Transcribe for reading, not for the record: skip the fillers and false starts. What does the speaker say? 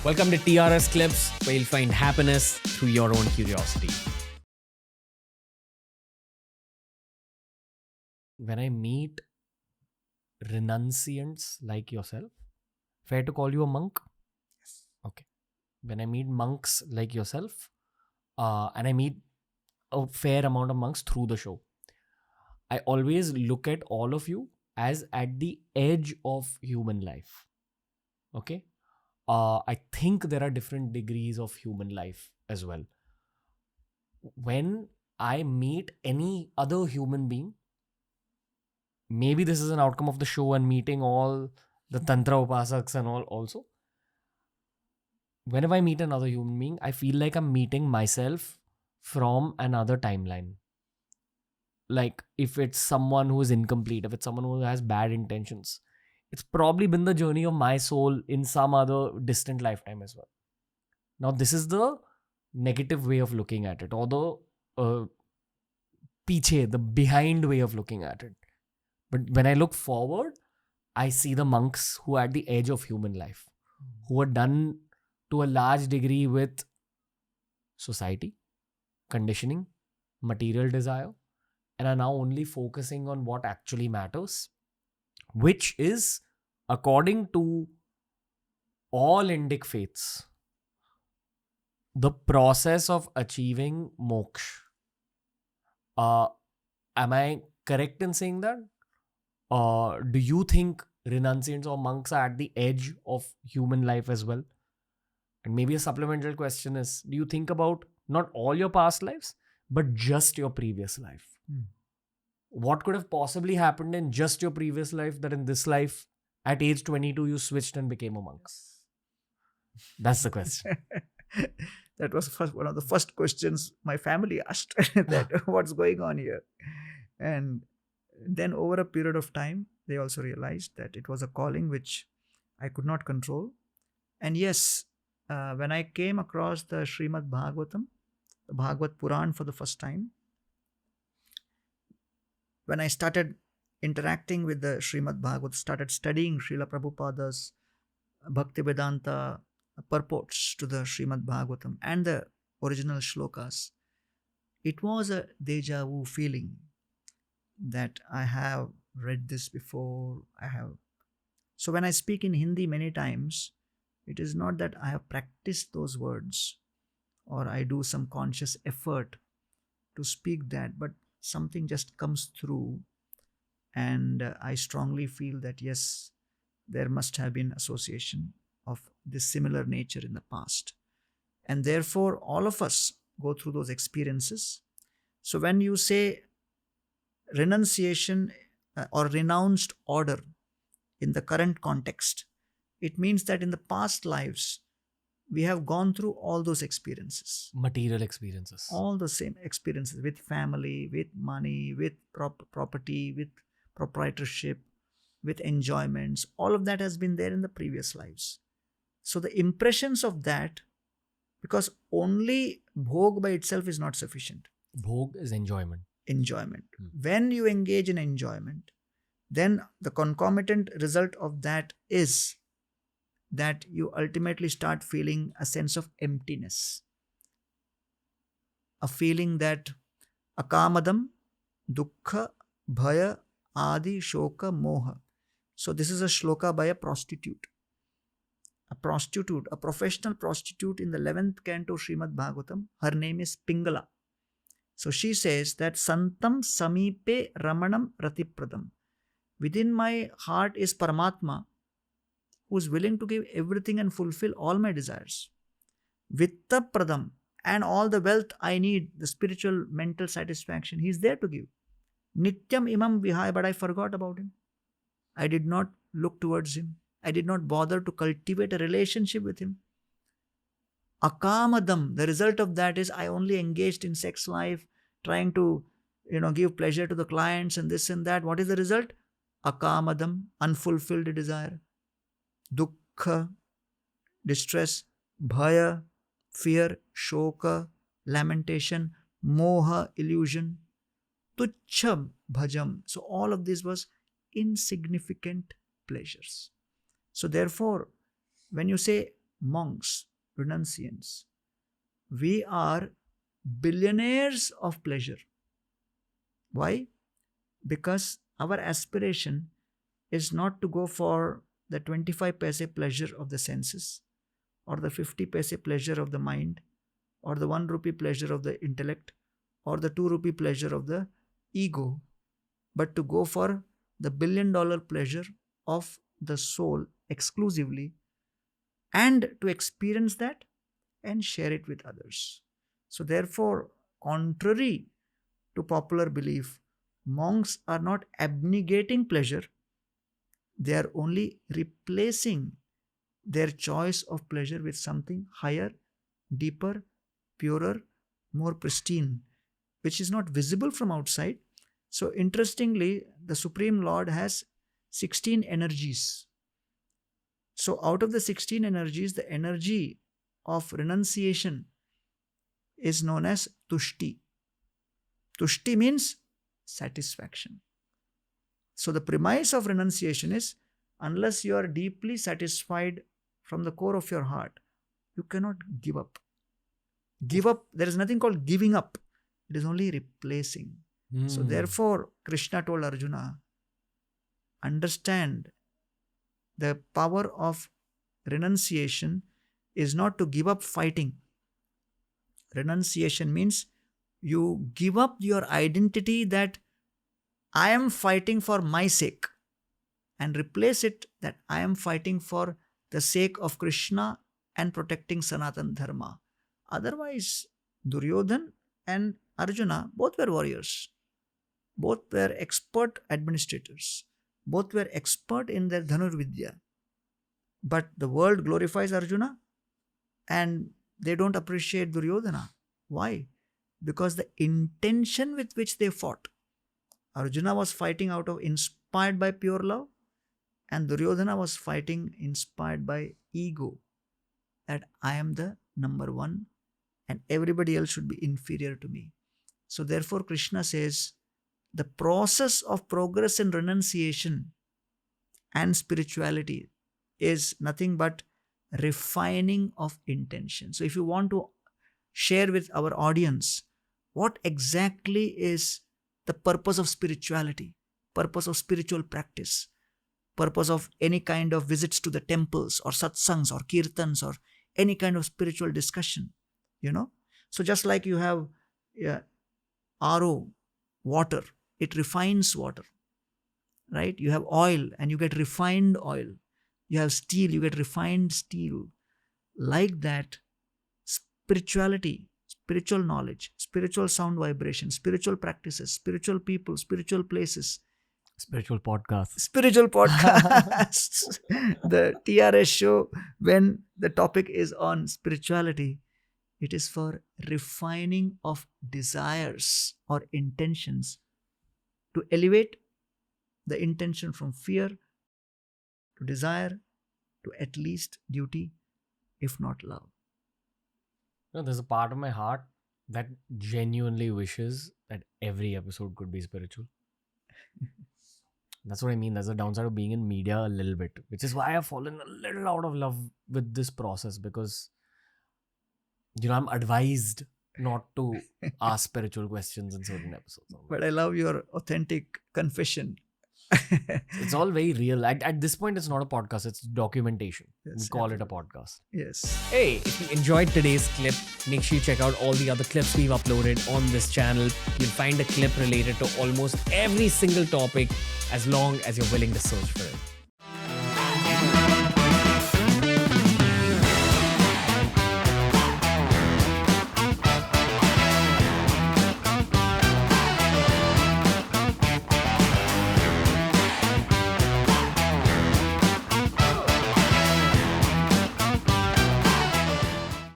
Welcome to TRS Clips, where you'll find happiness through your own curiosity. When I meet renunciants like yourself, fair to call you a monk? Yes. Okay. When I meet monks like yourself, and I meet a fair amount of monks through the show, I always look at all of you as at the edge of human life. Okay. I think there are different degrees of human life as well. When I meet any other human being, maybe this is an outcome of the show and meeting all the Tantra Upasaks and all also. Whenever I meet another human being, I feel like I'm meeting myself from another timeline. Like if it's someone who is incomplete, if it's someone who has bad intentions, it's probably been the journey of my soul in some other distant lifetime as well. Now, this is the negative way of looking at it, or the the behind way of looking at it. But when I look forward, I see the monks who are at the edge of human life, who are done to a large degree with society, conditioning, material desire, and are now only focusing on what actually matters, which is, according to all Indic faiths, the process of achieving moksha. Am I correct in saying that? Do you think renunciants or monks are at the edge of human life as well? And maybe a supplemental question is, do you think about not all your past lives, but just your previous life? What could have possibly happened in just your previous life that in this life, at age 22, you switched and became a monk? That's the question. That was one of the first questions my family asked, that what's going on here. And then over a period of time, they also realized that it was a calling which I could not control. And yes, when I came across the Srimad Bhagavatam, the Bhagavad Puran for the first time, when I started interacting with the Srimad Bhagavatam, started studying Srila Prabhupada's Bhaktivedanta purports to the Srimad Bhagavatam and the original shlokas, it was a deja vu feeling that I have read this before. So when I speak in Hindi many times, it is not that I have practiced those words or I do some conscious effort to speak that, but something just comes through, and I strongly feel that yes, there must have been association of this similar nature in the past. And therefore, all of us go through those experiences. So when you say renunciation or renounced order in the current context, it means that in the past lives, we have gone through all those experiences. Material experiences. All the same experiences with family, with money, with property, with proprietorship, with enjoyments. All of that has been there in the previous lives. So the impressions of that, because only bhog by itself is not sufficient. Bhog is enjoyment. Enjoyment. When you engage in enjoyment, then the concomitant result of that is that you ultimately start feeling a sense of emptiness. A feeling that akamadam, dukkha, bhaya, adi, shoka, moha. So this is a shloka by a prostitute. A prostitute, a professional prostitute in the 11th canto Srimad Bhagavatam. Her name is Pingala. So she says that Santam Samipe Ramanam Ratipradam. Within my heart is Paramatma, who is willing to give everything and fulfill all my desires. Vitta Pradam, and all the wealth I need, the spiritual, mental satisfaction, he is there to give. Nityam Imam Vihaya, but I forgot about him. I did not look towards him. I did not bother to cultivate a relationship with him. Akamadam, the result of that is I only engaged in sex life, trying to, give pleasure to the clients and this and that. What is the result? Akamadam, unfulfilled desire. Dukkha, distress. Bhaya, fear. Shoka, lamentation. Moha, illusion. Tuchha, bhajam. So all of this was insignificant pleasures. So therefore, when you say monks, renunciants, we are billionaires of pleasure. Why? Because our aspiration is not to go for the 25 paise pleasure of the senses, or the 50 paise pleasure of the mind, or the 1 rupee pleasure of the intellect, or the 2 rupee pleasure of the ego, but to go for the $1 billion pleasure of the soul exclusively, and to experience that and share it with others. So therefore, contrary to popular belief, monks are not abnegating pleasure, they are only replacing their choice of pleasure with something higher, deeper, purer, more pristine, which is not visible from outside. So interestingly, the Supreme Lord has 16 energies. So out of the 16 energies, the energy of renunciation is known as tushti. Tushti means satisfaction. So the premise of renunciation is, unless you are deeply satisfied from the core of your heart, you cannot give up. Give up, there is nothing called giving up. It is only replacing. So therefore, Krishna told Arjuna, understand the power of renunciation is not to give up fighting. Renunciation means you give up your identity that I am fighting for my sake, and replace it that I am fighting for the sake of Krishna and protecting Sanatan Dharma. Otherwise, Duryodhan and Arjuna both were warriors. Both were expert administrators. Both were expert in their Dhanurvidya. But the world glorifies Arjuna and they don't appreciate Duryodhana. Why? Because the intention with which they fought. Arjuna was fighting out of inspired by pure love, and Duryodhana was fighting inspired by ego, that I am the number one and everybody else should be inferior to me. So therefore Krishna says the process of progress in renunciation and spirituality is nothing but refining of intention. So if you want to share with our audience what exactly is the purpose of spirituality, purpose of spiritual practice, purpose of any kind of visits to the temples or satsangs or kirtans or any kind of spiritual discussion, So just like you have RO, water, it refines water, right? You have oil and you get refined oil. You have steel, you get refined steel. Like that, spirituality, spiritual knowledge, spiritual sound vibration, spiritual practices, spiritual people, spiritual places. Spiritual podcasts. The TRS show, when the topic is on spirituality, it is for refining of desires or intentions to elevate the intention from fear to desire to at least duty, if not love. There's a part of my heart that genuinely wishes that every episode could be spiritual. That's what I mean. There's a downside of being in media a little bit, which is why I've fallen a little out of love with this process, because, I'm advised not to ask spiritual questions in certain episodes. But I love your authentic confession. It's all very real. At this point, it's not a podcast, it's documentation. Yes, we call it a podcast. Yes. Hey, if you enjoyed today's clip, make sure you check out all the other clips we've uploaded on this channel. You'll find a clip related to almost every single topic, as long as you're willing to search for it.